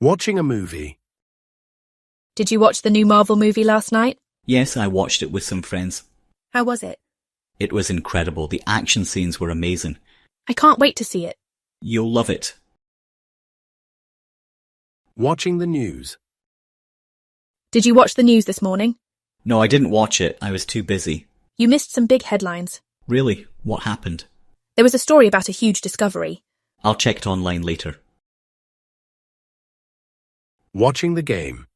Watching a movie. Did you watch the new Marvel movie last night? Yes, I watched it with some friends. How was it? It was incredible. The action scenes were amazing. I can't wait to see it. You'll love it. Watching the news. Did you watch the news this morning? No, I didn't watch it. I was too busy. You missed some big headlines. Really? What happened? There was a story about a huge discovery. I'll check it online later. Watching the game.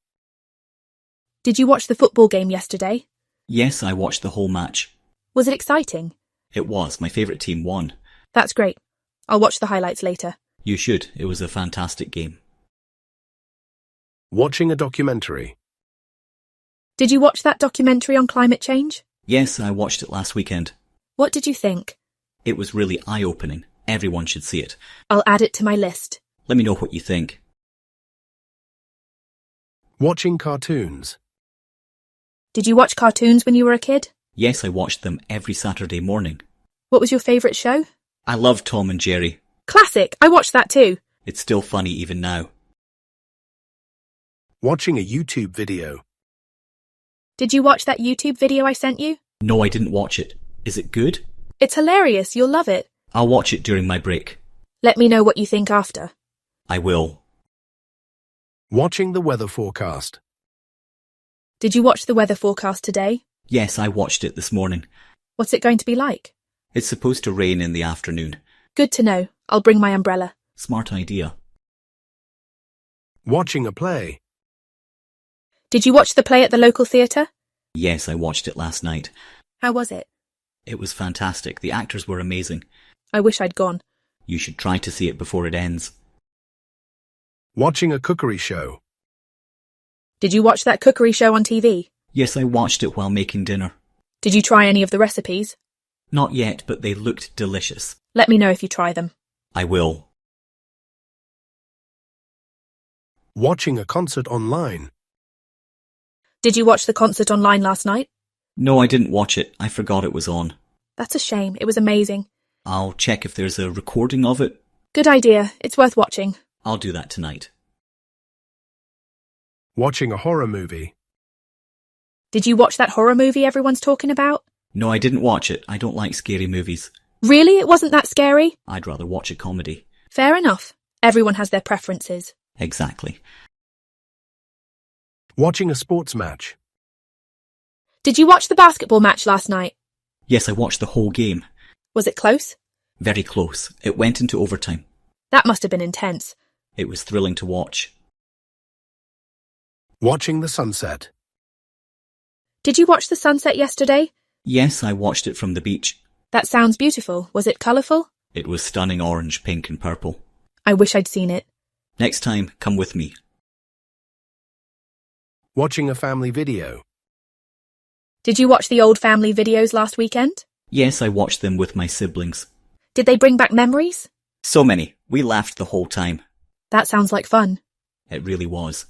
Did you watch the football game yesterday? Yes, I watched the whole match. Was it exciting? It was. My favourite team won. That's great. I'll watch the highlights later. You should. It was a fantastic game. Watching a documentary. Did you watch that documentary on climate change? Yes, I watched it last weekend. What did you think? It was really eye-opening. Everyone should see it. I'll add it to my list. Let me know what you think. Watching cartoons. Did you watch cartoons when you were a kid? Yes, I watched them every Saturday morning. What was your favourite show? I love Tom and Jerry. Classic! I watched that too. It's still funny even now. Watching a YouTube video. Did you watch that YouTube video I sent you? No, I didn't watch it. Is it good? It's hilarious. You'll love it. I'll watch it during my break. Let me know what you think after. I will. Watching the weather forecast. Did you watch the weather forecast today? Yes, I watched it this morning. What's it going to be like? It's supposed to rain in the afternoon. Good to know. I'll bring my umbrella. Smart idea. Watching a play. Did you watch the play at the local theatre? Yes, I watched it last night. How was it? It was fantastic. The actors were amazing. I wish I'd gone. You should try to see it before it ends. Watching a cookery show. Did you watch that cookery show on TV? Yes, I watched it while making dinner. Did you try any of the recipes? Not yet, but they looked delicious. Let me know if you try them. I will. Watching a concert online. Did you watch the concert online last night? No, I didn't watch it. I forgot it was on. That's a shame. It was amazing. I'll check if there's a recording of it. Good idea. It's worth watching. I'll do that tonight. Watching a horror movie. Did you watch that horror movie everyone's talking about? No, I didn't watch it. I don't like scary movies. Really? It wasn't that scary? I'd rather watch a comedy. Fair enough. Everyone has their preferences. Exactly. Watching a sports match. Did you watch the basketball match last night? Yes, I watched the whole game. Was it close? Very close. It went into overtime. That must have been intense. It was thrilling to watch. Watching the sunset. Did you watch the sunset yesterday? Yes, I watched it from the beach. That sounds beautiful. Was it colourful? It was stunning orange, pink and purple. I wish I'd seen it. Next time, come with me. Watching a family video. Did you watch the old family videos last weekend? Yes, I watched them with my siblings. Did they bring back memories? So many. We laughed the whole time. That sounds like fun. It really was.